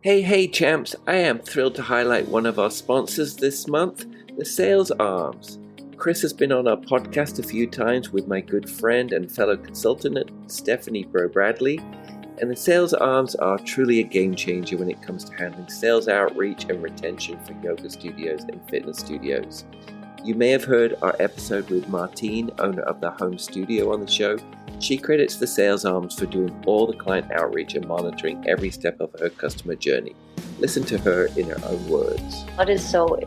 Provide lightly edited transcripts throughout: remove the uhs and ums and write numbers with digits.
Hey, champs! I am thrilled to highlight one of our sponsors this month, the Sales Arms. Chris has been on our podcast a few times with my good friend and fellow consultant, Stephanie Bradley, and the Sales Arms are truly a game changer when it comes to handling sales outreach and retention for yoga studios and fitness studios. You may have heard our episode with Martine, owner of the home studio, on the show. She credits the Sales Arms for doing all the client outreach and monitoring every step of her customer journey. Listen to her in her own words. What is so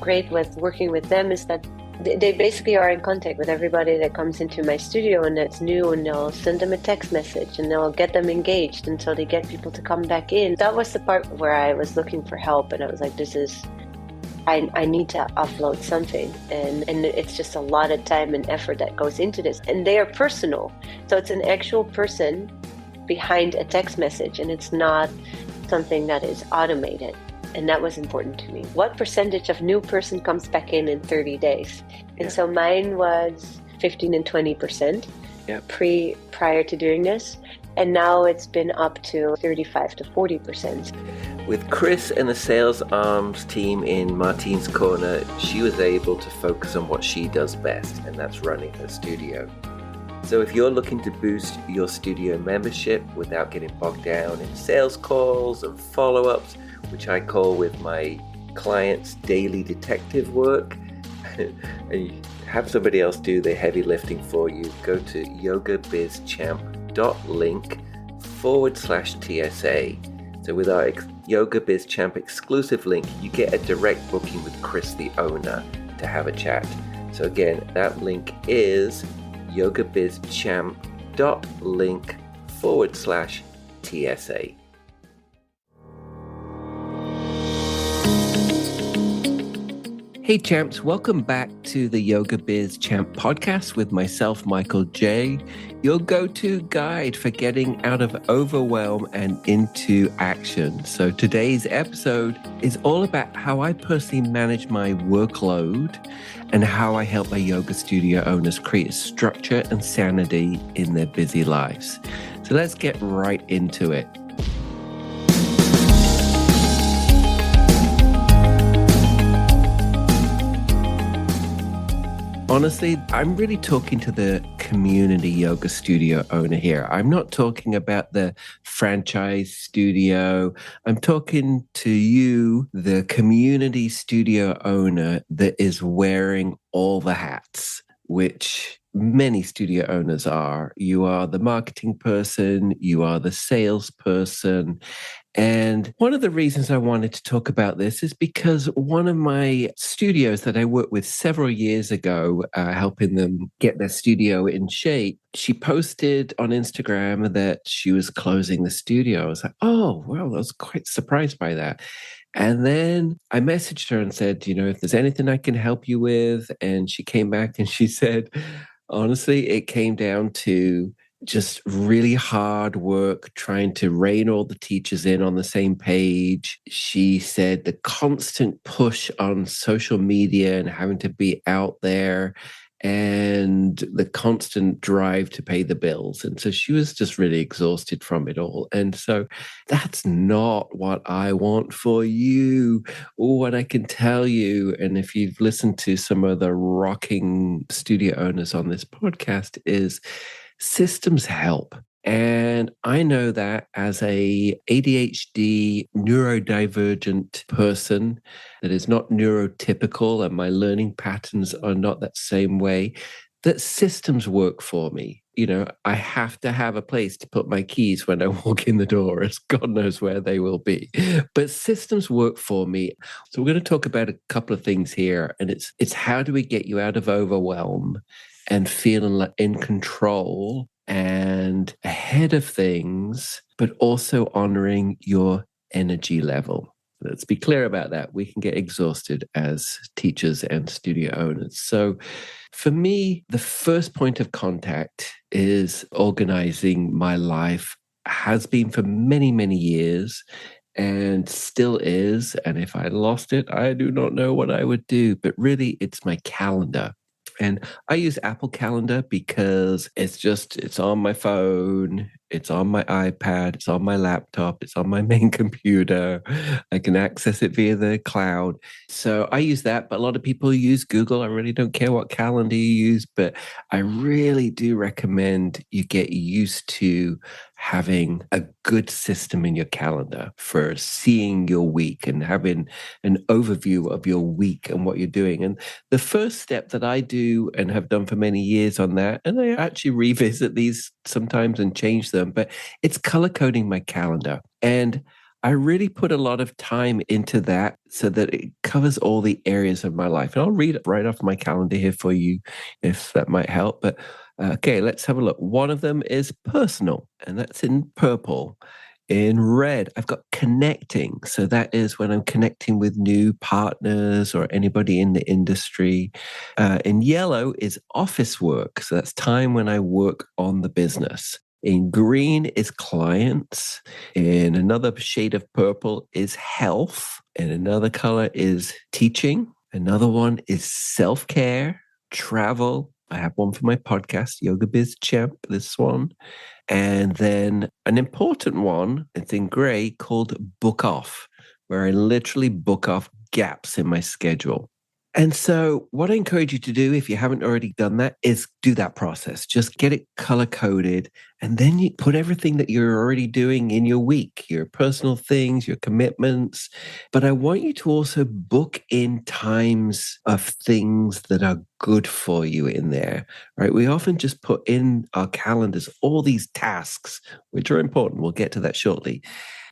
great with working with them is that they basically are in contact with everybody that comes into my studio and that's new, and they'll send them a text message and they'll get them engaged until they get people to come back in. That was the part where I was looking for help, and I was like, I need to upload something, and it's just a lot of time and effort that goes into this, and they are personal, so it's an actual person behind a text message, and it's not something that is automated. And that was important to me. What percentage of new person comes back in 30 days? And so mine was 15 and 20% prior to doing this, and now it's been up to 35 to 40%. With Chris and the Sales Arms team in Martine's corner, she was able to focus on what she does best, and that's running her studio. So if you're looking to boost your studio membership without getting bogged down in sales calls and follow-ups, which I call with my clients daily detective work, and you have somebody else do the heavy lifting for you, go to yogabizchamp.link/TSA. So with our Yoga Biz Champ exclusive link, you get a direct booking with Chris, the owner, to have a chat. So again, that link is yogabizchamp.link/TSA. Hey champs, welcome back to the Yoga Biz Champ podcast with myself, Michael J., your go-to guide for getting out of overwhelm and into action. So today's episode is all about how I personally manage my workload and how I help my yoga studio owners create structure and sanity in their busy lives. So let's get right into it. Honestly, I'm really talking to the community yoga studio owner here. I'm not talking about the franchise studio. I'm talking to you, the community studio owner that is wearing all the hats, which many studio owners are. You are the marketing person, you are the salesperson. And one of the reasons I wanted to talk about this is because one of my studios that I worked with several years ago, helping them get their studio in shape, she posted on Instagram that she was closing the studio. I was like, oh, well, I was quite surprised by that. And then I messaged her and said, if there's anything I can help you with. And she came back and she said, honestly, it came down to just really hard work trying to rein all the teachers in on the same page. She said the constant push on social media and having to be out there and the constant drive to pay the bills. And so she was just really exhausted from it all. And so that's not what I want for you, or what I can tell you. And if you've listened to some of the rocking studio owners on this podcast, is systems help. And I know that as a ADHD neurodivergent person that is not neurotypical, and my learning patterns are not that same way, that systems work for me. I have to have a place to put my keys when I walk in the door, as God knows where they will be. But systems work for me. So we're going to talk about a couple of things here. And it's how do we get you out of overwhelm and feeling in control and ahead of things, but also honoring your energy level. Let's be clear about that. We can get exhausted as teachers and studio owners. So for me, the first point of contact is organizing my life, has been for many, many years, and still is. And if I lost it, I do not know what I would do. But really, it's my calendar. And I use Apple Calendar because it's on my phone. It's on my iPad, it's on my laptop, it's on my main computer. I can access it via the cloud. So I use that, but a lot of people use Google. I really don't care what calendar you use, but I really do recommend you get used to having a good system in your calendar for seeing your week and having an overview of your week and what you're doing. And the first step that I do and have done for many years on that, and I actually revisit these sometimes and change them, but it's color coding my calendar. And I really put a lot of time into that so that it covers all the areas of my life. And I'll read it right off my calendar here for you if that might help. But okay, let's have a look. One of them is personal, and that's in purple. In red, I've got connecting. So that is when I'm connecting with new partners or anybody in the industry. In yellow is office work. So that's time when I work on the business. In green is clients. In another shade of purple is health. And another color is teaching. Another one is self-care, travel. I have one for my podcast, Yoga Biz Champ, this one. And then an important one, it's in gray, called book off, where I literally book off gaps in my schedule. And so what I encourage you to do, if you haven't already done that, is do that process. Just get it color coded, and then you put everything that you're already doing in your week, your personal things, your commitments. But I want you to also book in times of things that are good for you in there, right? We often just put in our calendars all these tasks, which are important. We'll get to that shortly.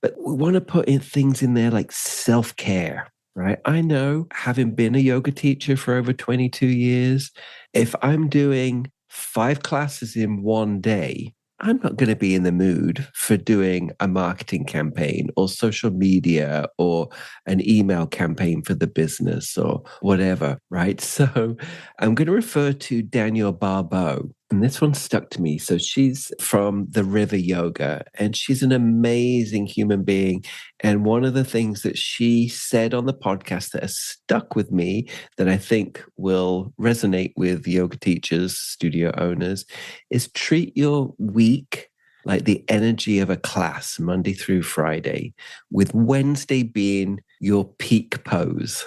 But we want to put in things in there like self-care. Right. I know, having been a yoga teacher for over 22 years, if I'm doing 5 classes in one day, I'm not going to be in the mood for doing a marketing campaign or social media or an email campaign for the business or whatever, right? So I'm going to refer to Danielle Barbeau. And this one stuck to me. So she's from the River Yoga, and she's an amazing human being. And one of the things that she said on the podcast that has stuck with me, that I think will resonate with yoga teachers, studio owners, is treat your week like the energy of a class, Monday through Friday, with Wednesday being your peak pose.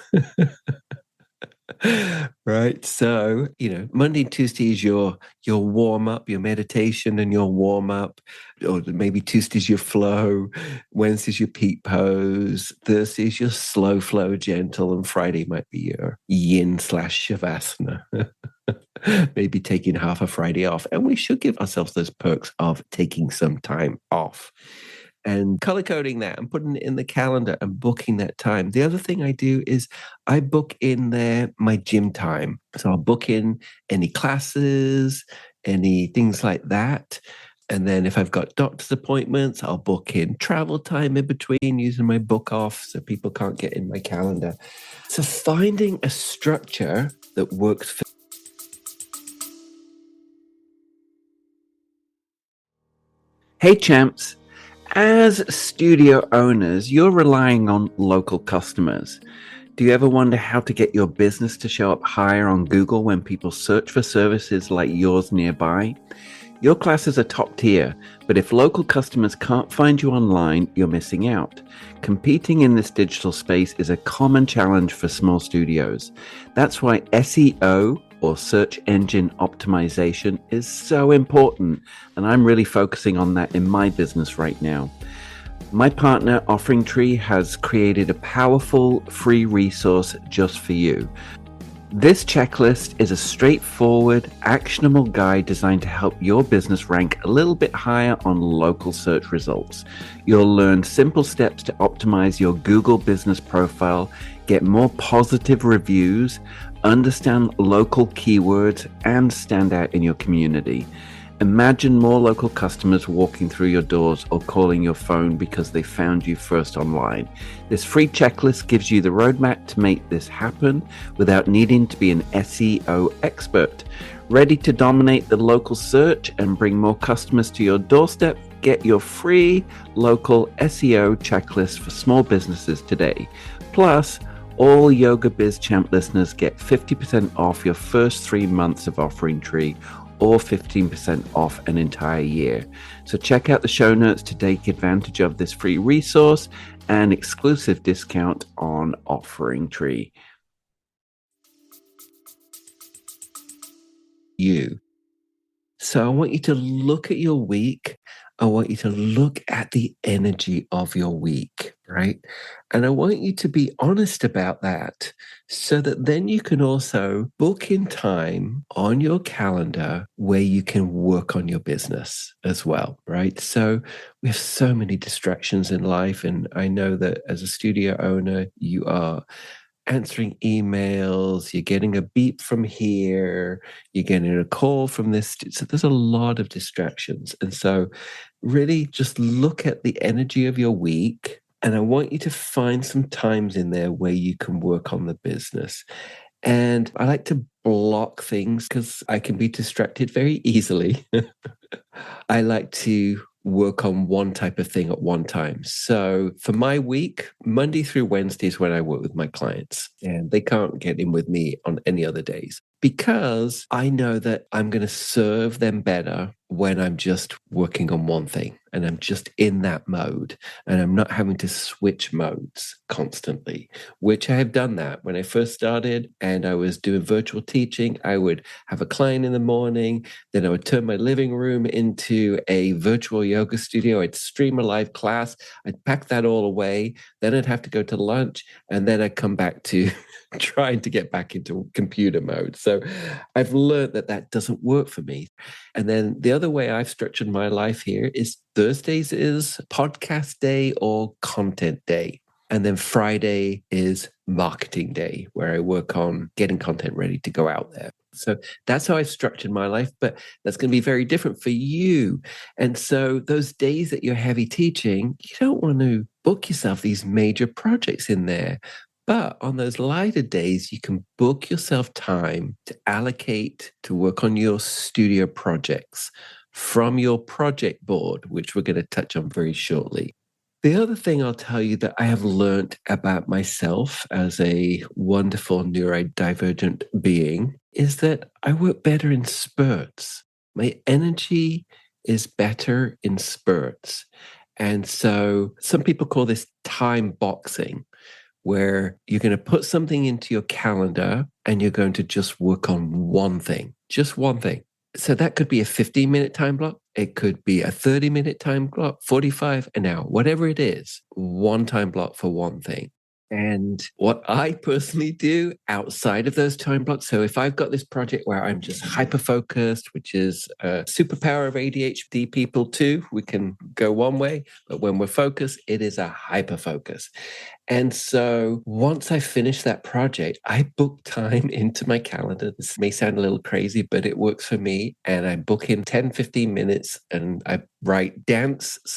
Right. So, Monday and Tuesday is your warm up, your meditation and your warm up, or maybe Tuesday's your flow, Wednesday's your peak pose, Thursday's your slow flow, gentle, and Friday might be your yin/shavasana. Maybe taking half a Friday off. And we should give ourselves those perks of taking some time off. And color coding that and putting it in the calendar and booking that time. The other thing I do is I book in there my gym time. So I'll book in any classes, any things like that. And then if I've got doctor's appointments, I'll book in travel time in between using my book off so people can't get in my calendar. So finding a structure that works for. Hey champs. As studio owners, you're relying on local customers. Do you ever wonder how to get your business to show up higher on Google when people search for services like yours nearby? Your classes are top tier, but if local customers can't find you online, you're missing out. Competing in this digital space is a common challenge for small studios. That's why SEO, or search engine optimization, is so important, and I'm really focusing on that in my business right now. My partner Offering Tree has created a powerful free resource just for you. This checklist is a straightforward, actionable guide designed to help your business rank a little bit higher on local search results. You'll learn simple steps to optimize your Google business profile, get more positive reviews, understand local keywords, and stand out in your community. Imagine more local customers walking through your doors or calling your phone because they found you first online. This free checklist gives you the roadmap to make this happen without needing to be an SEO expert. Ready to dominate the local search and bring more customers to your doorstep? Get your free local SEO checklist for small businesses today. Plus, all Yoga Biz Champ listeners get 50% off your first 3 months of Offering Tree, or 15% off an entire year. So check out the show notes to take advantage of this free resource and exclusive discount on Offering Tree. So I want you to look at your week. I want you to look at the energy of your week, right? And I want you to be honest about that so that then you can also book in time on your calendar where you can work on your business as well, right? So we have so many distractions in life. And I know that as a studio owner, you are answering emails, you're getting a beep from here, you're getting a call from this. So there's a lot of distractions. And so really just look at the energy of your week. And I want you to find some times in there where you can work on the business. And I like to block things because I can be distracted very easily. I like to work on one type of thing at one time. So for my week, Monday through Wednesday is when I work with my clients, and they can't get in with me on any other days because I know that I'm going to serve them better when I'm just working on one thing and I'm just in that mode and I'm not having to switch modes constantly, which I have done that. When I first started and I was doing virtual teaching, I would have a client in the morning, then I would turn my living room into a virtual yoga studio. I'd stream a live class. I'd pack that all away. Then I'd have to go to lunch and then I'd come back to trying to get back into computer mode. So I've learned that that doesn't work for me. And then the other way I've structured my life here is Thursdays is podcast day or content day. And then Friday is marketing day, where I work on getting content ready to go out there. So that's how I've structured my life, but that's going to be very different for you. And so those days that you're heavy teaching, you don't want to book yourself these major projects in there. But on those lighter days, you can book yourself time to allocate to work on your studio projects from your project board, which we're going to touch on very shortly. The other thing I'll tell you that I have learned about myself as a wonderful neurodivergent being is that I work better in spurts. My energy is better in spurts. And so some people call this time boxing, where you're going to put something into your calendar and you're going to just work on one thing, just one thing. So that could be a 15-minute time block. It could be a 30-minute time block, 45, an hour, whatever it is, one time block for one thing. And what I personally do outside of those time blocks, so if I've got this project where I'm just hyper-focused, which is a superpower of ADHD people too, we can go one way, but when we're focused, it is a hyper-focus. And so once I finish that project, I book time into my calendar. This may sound a little crazy, but it works for me. And I book in 10, 15 minutes and I write dance/stretch.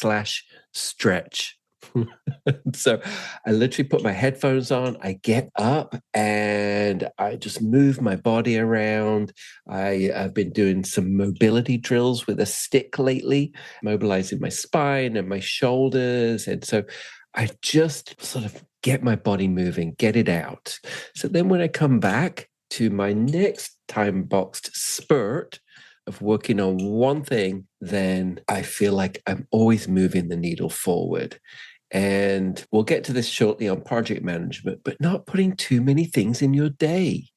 So I literally put my headphones on, I get up and I just move my body around. I've been doing some mobility drills with a stick lately, mobilizing my spine and my shoulders. And so I just sort of get my body moving, get it out. So then when I come back to my next time boxed spurt of working on one thing, then I feel like I'm always moving the needle forward. And we'll get to this shortly on project management, but not putting too many things in your day.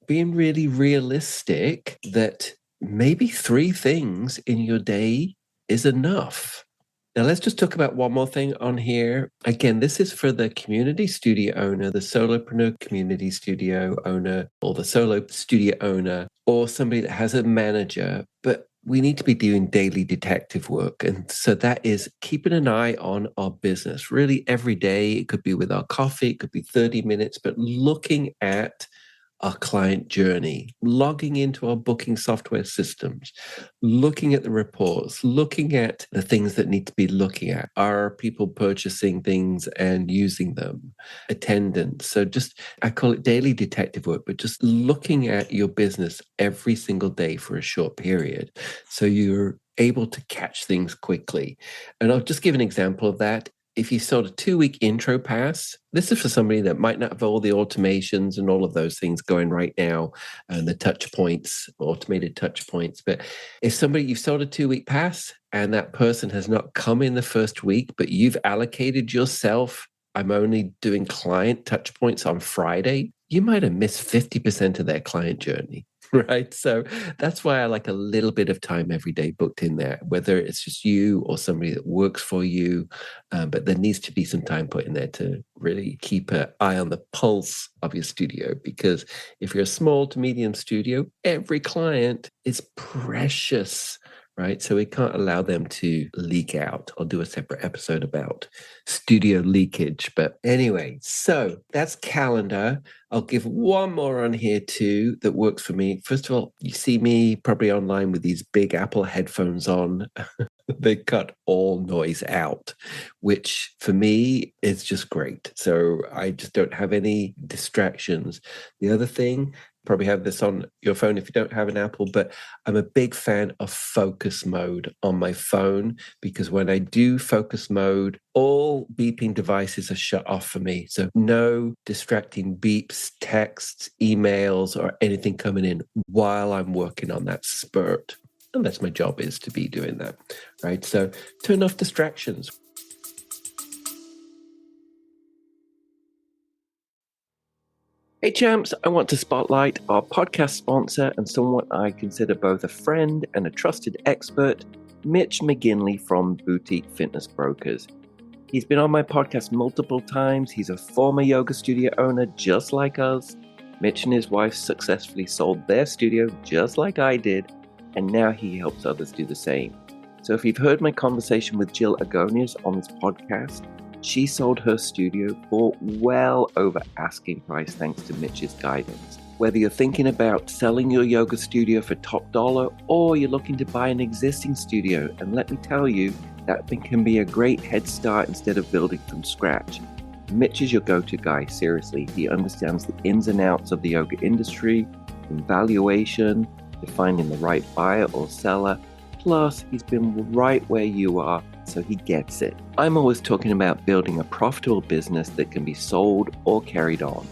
Being really realistic that maybe 3 things in your day is enough. Now, let's just talk about one more thing on here. Again, this is for the community studio owner, the solopreneur community studio owner, or the solo studio owner, or somebody that has a manager. But we need to be doing daily detective work. And so that is keeping an eye on our business really every day. It could be with our coffee, it could be 30 minutes, but looking at our client journey, logging into our booking software systems, looking at the reports, looking at the things that need to be looking at. Are people purchasing things and using them? Attendance. So just, I call it daily detective work, but just looking at your business every single day for a short period. So you're able to catch things quickly. And I'll just give an example of that. if you sold a 2-week intro pass, this is for somebody that might not have all the automations and all of those things going right now, and the touch points, automated touch points. But if somebody, you've sold a 2-week pass and that person has not come in the first week, but you've allocated yourself, I'm only doing client touch points on Friday, you might have missed 50% of their client journey. Right. So that's why I like a little bit of time every day booked in there, whether it's just you or somebody that works for you. But there needs to be some time put in there to really keep an eye on the pulse of your studio. Because if you're a small to medium studio, every client is precious. Right. So we can't allow them to leak out. I'll do a separate episode about studio leakage. But anyway, so that's calendar. I'll give one more on here too that works for me. First of all, you see me probably online with these big Apple headphones on. They cut all noise out, which for me is just great. So I just don't have any distractions. The other thing, probably have this on your phone if you don't have an Apple, but I'm a big fan of focus mode on my phone, because when I do focus mode, all beeping devices are shut off for me. So no distracting beeps, texts, emails, or anything coming in while I'm working on that spurt. Unless my job is to be doing that, right? So turn off distractions. Hey champs, I want to spotlight our podcast sponsor and someone I consider both a friend and a trusted expert, Mitch McGinley from Boutique Fitness Brokers. He's been on my podcast multiple times. He's a former yoga studio owner just like us. Mitch and his wife successfully sold their studio just like I did, and now he helps others do the same. So if you've heard my conversation with Jill Agonias on this podcast, she sold her studio for well over asking price thanks to Mitch's guidance. Whether you're thinking about selling your yoga studio for top dollar or you're looking to buy an existing studio, and let me tell you, that can be a great head start instead of building from scratch. Mitch is your go-to guy, seriously. He understands the ins and outs of the yoga industry, from valuation to finding the right buyer or seller. Plus, he's been right where you are, so he gets it. I'm always talking about building a profitable business that can be sold or carried on.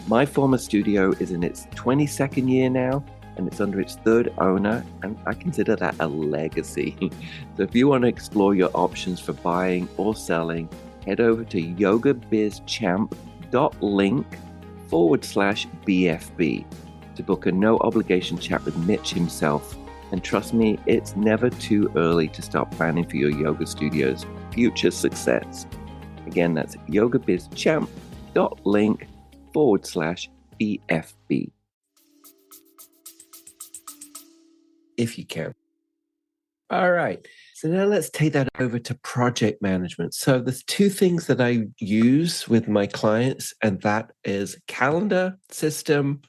My former studio is in its 22nd year now, and it's under its third owner, and I consider that a legacy. So if you want to explore your options for buying or selling, head over to yogabizchamp.link/BFB to book a no obligation chat with Mitch himself. And trust me, it's never too early to start planning for your yoga studio's future success. Again, that's yogabizchamp.link/BFB. If you can. All right. So now let's take that over to project management. So there's two things that I use with my clients, and that is calendar system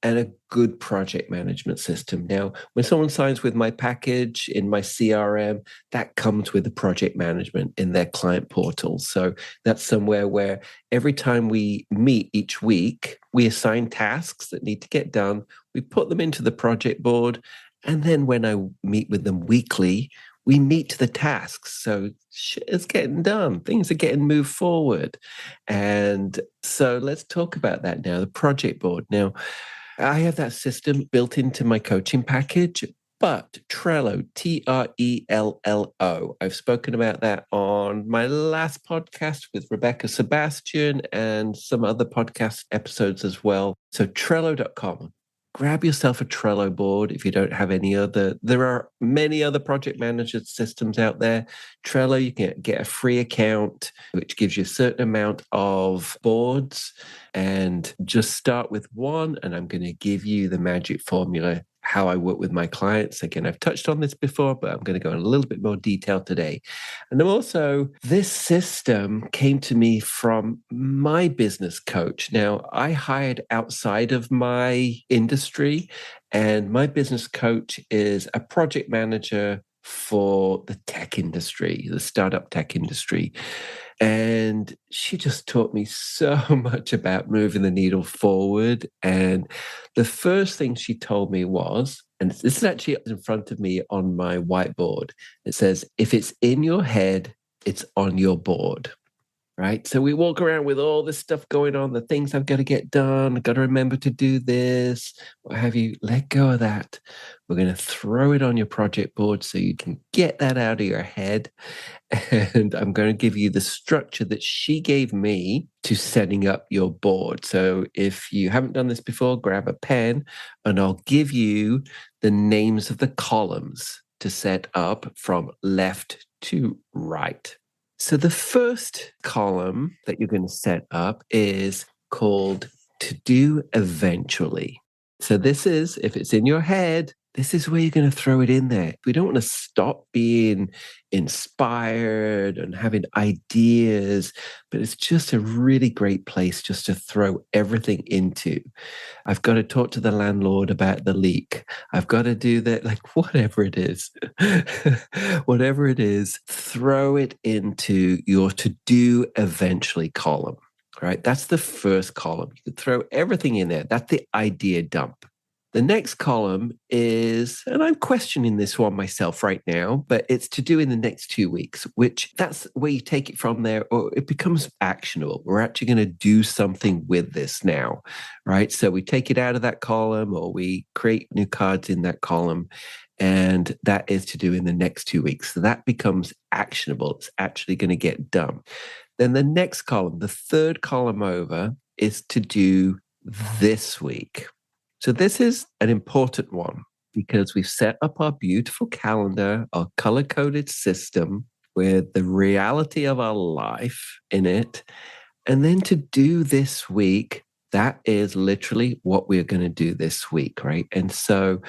and a good project management system. Now, when someone signs with my package in my CRM, that comes with the project management in their client portal. So that's somewhere where every time we meet each week, we assign tasks that need to get done. We put them into the project board. And then when I meet with them weekly, we meet the tasks. So shit is getting done. Things are getting moved forward. And so let's talk about that now, the project board. Now, I have that system built into my coaching package, but Trello, Trello, I've spoken about that on my last podcast with Rebecca Sebastian and some other podcast episodes as well. So Trello.com. Grab yourself a Trello board if you don't have any other. There are many other project management systems out there. Trello, you can get a free account, which gives you a certain amount of boards, and just start with one. And I'm going to give you the magic formula, how I work with my clients. Again, I've touched on this before, but I'm going to go in a little bit more detail today. And then also, this system came to me from my business coach. Now, I hired outside of my industry, and my business coach is a project manager for the tech industry, the startup tech industry. And she just taught me so much about moving the needle forward. And the first thing she told me was, and this is actually in front of me on my whiteboard, it says, if it's in your head, it's on your board. right? So we walk around with all this stuff going on, the things I've got to get done, I've got to remember to do this, what have you. Let go of that. We're going to throw it on your project board so you can get that out of your head. And I'm going to give you the structure that she gave me to setting up your board. So if you haven't done this before, grab a pen and I'll give you the names of the columns to set up from left to right. So the first column that you're going to set up is called to do eventually. So this is, if it's in your head, this is where you're going to throw it in there. We don't want to stop being inspired and having ideas, but it's just a really great place just to throw everything into. I've got to talk to the landlord about the leak. I've got to do that, like whatever it is. Whatever it is, throw it into your to do eventually column. Right? That's the first column. You could throw everything in there. That's the idea dump. The next column is, and I'm questioning this one myself right now, but it's to do in the next 2 weeks, which that's where you take it from there, or it becomes actionable. We're actually going to do something with this now, right? So we take it out of that column or we create new cards in that column. And that is to do in the next 2 weeks. So that becomes actionable. It's actually going to get done. Then the next column, the third column over, is to do this week. So this is an important one because we've set up our beautiful calendar, our color-coded system with the reality of our life in it. And then to do this week, that is literally what we're going to do this week, right? And so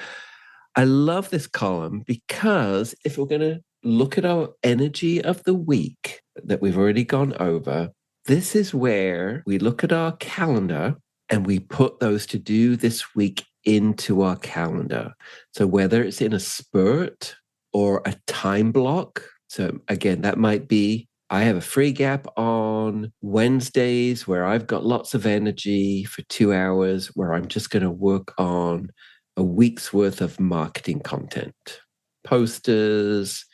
I love this column because if we're going to look at our energy of the week that we've already gone over, this is where we look at our calendar and we put those to do this week into our calendar. So whether it's in a spurt or a time block. So again, that might be, I have a free gap on Wednesdays where I've got lots of energy for 2 hours where I'm just going to work on a week's worth of marketing content, posters,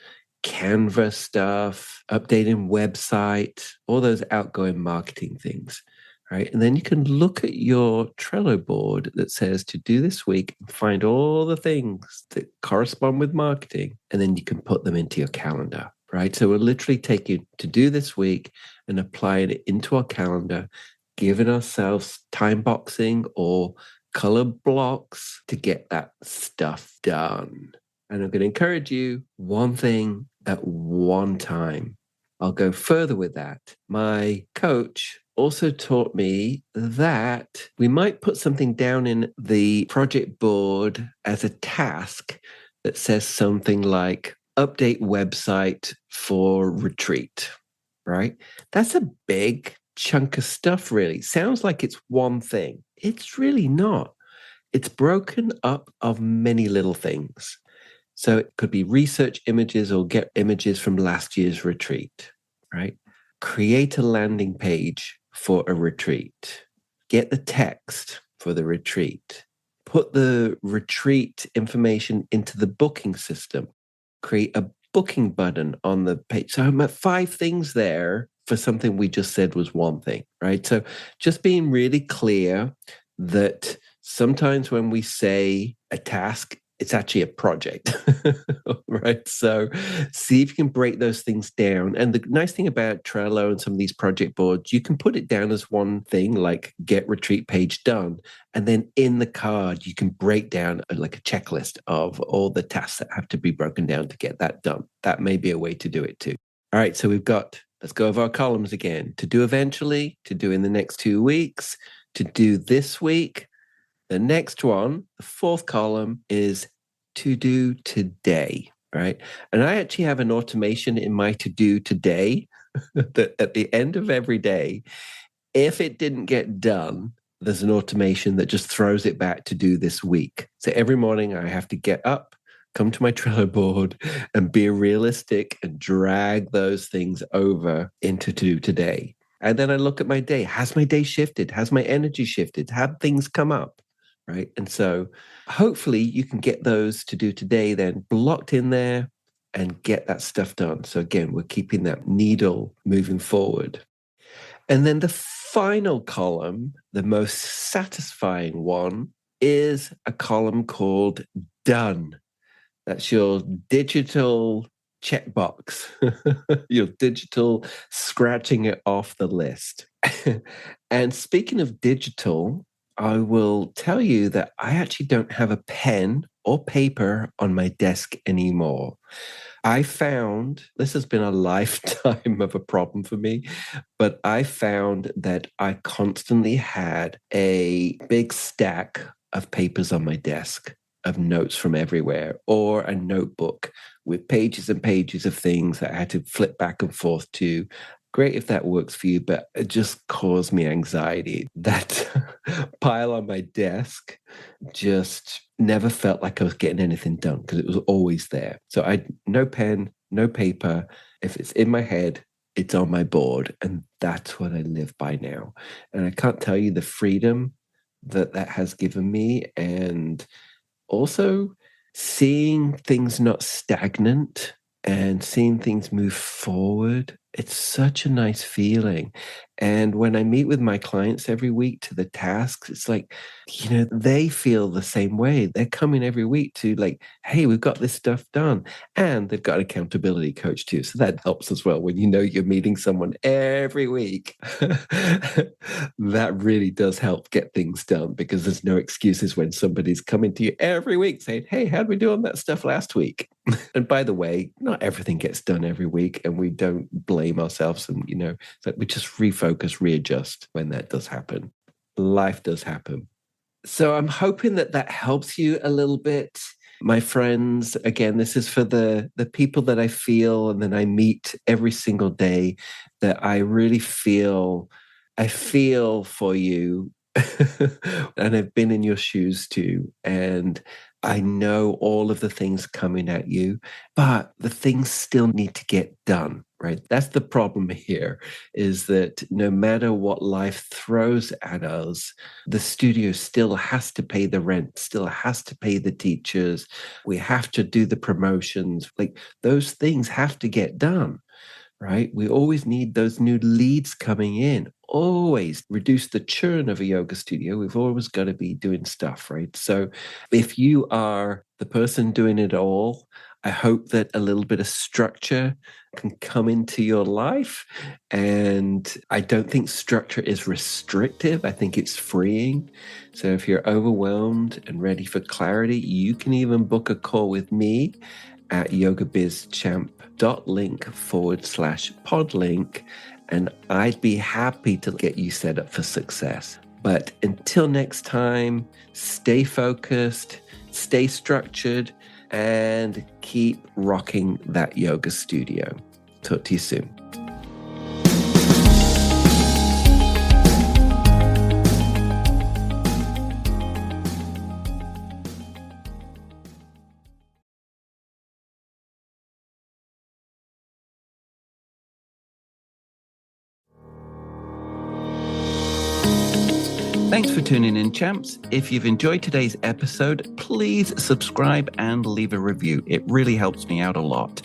Canva stuff, updating website, all those outgoing marketing things, right? And then you can look at your Trello board that says to do this week and find all the things that correspond with marketing, and then you can put them into your calendar, right? So we're literally taking to do this week and applying it into our calendar, giving ourselves time boxing or color blocks to get that stuff done. And I'm going to encourage you one thing at one time. I'll go further with that. My coach also taught me that we might put something down in the project board as a task that says something like update website for retreat, right? That's a big chunk of stuff, really. Sounds like it's one thing. It's really not. It's broken up of many little things. So it could be research images or get images from last year's retreat, right? Create a landing page for a retreat. Get the text for the retreat. Put the retreat information into the booking system. Create a booking button on the page. So I'm at 5 things there for something we just said was one thing, right? So just being really clear that sometimes when we say a task, it's actually a project, right? So see if you can break those things down. And the nice thing about Trello and some of these project boards, you can put it down as one thing, like get retreat page done. And then in the card, you can break down like a checklist of all the tasks that have to be broken down to get that done. That may be a way to do it too. All right, so we've got, let's go over our columns again. To do eventually, to do in the next 2 weeks, to do this week. The next one, the 4th column, is to do today, right? And I actually have an automation in my to do today that at the end of every day, if it didn't get done, there's an automation that just throws it back to do this week. So every morning I have to get up, come to my Trello board and be realistic and drag those things over into to do today. And then I look at my day. Has my day shifted? Has my energy shifted? Have things come up? Right. And so hopefully you can get those to do today then blocked in there and get that stuff done. So again, we're keeping that needle moving forward. And then the final column, the most satisfying one, is a column called done. That's your digital checkbox, your digital scratching it off the list. And speaking of digital, I will tell you that I actually don't have a pen or paper on my desk anymore. I found this has been a lifetime of a problem for me, but I found that I constantly had a big stack of papers on my desk, of notes from everywhere, or a notebook with pages and pages of things that I had to flip back and forth to. Great if that works for you, but it just caused me anxiety. That pile on my desk just never felt like I was getting anything done because it was always there. So I no pen, no paper. If it's in my head, it's on my board, and that's what I live by now. And I can't tell you the freedom that that has given me, and also seeing things not stagnant and seeing things move forward. It's such a nice feeling. And when I meet with my clients every week to the tasks, it's like, they feel the same way. They're coming every week to like, hey, we've got this stuff done. And they've got an accountability coach too. So that helps as well. When you're meeting someone every week, that really does help get things done, because there's no excuses when somebody's coming to you every week saying, hey, how'd we do on that stuff last week? And by the way, not everything gets done every week, and we don't blame ourselves. And, that we just refocus, readjust when that does happen. Life does happen. So I'm hoping that that helps you a little bit. My friends, again, this is for the people that I feel and that I meet every single day, that I really feel, I feel for you. And I've been in your shoes too. And I know all of the things coming at you, but the things still need to get done, right? That's the problem here, is that no matter what life throws at us, the studio still has to pay the rent, still has to pay the teachers. We have to do the promotions. Like, those things have to get done, right? We always need those new leads coming in. Always reduce the churn of a yoga studio. We've always got to be doing stuff, right? So if you are the person doing it all, I hope that a little bit of structure can come into your life. And I don't think structure is restrictive. I think it's freeing. So if you're overwhelmed and ready for clarity, you can even book a call with me at yogabizchamp.link/podlink. And I'd be happy to get you set up for success. But until next time, stay focused, stay structured, and keep rocking that yoga studio. Talk to you soon. Thanks for tuning in, champs. If you've enjoyed today's episode, please subscribe and leave a review. It really helps me out a lot.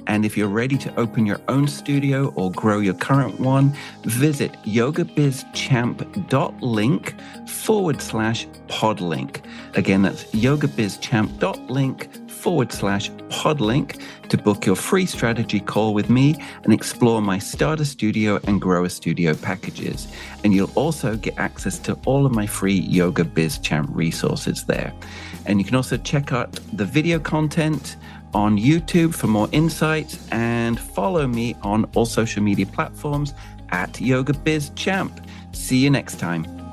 And if you're ready to open your own studio or grow your current one, visit yogabizchamp.link/podlink. Again, that's yogabizchamp.link/podlink to book your free strategy call with me and explore my Start a Studio and Grow a Studio packages. And you'll also get access to all of my free Yoga Biz Champ resources there. And you can also check out the video content on YouTube for more insights, and follow me on all social media platforms at Yoga Biz Champ. See you next time.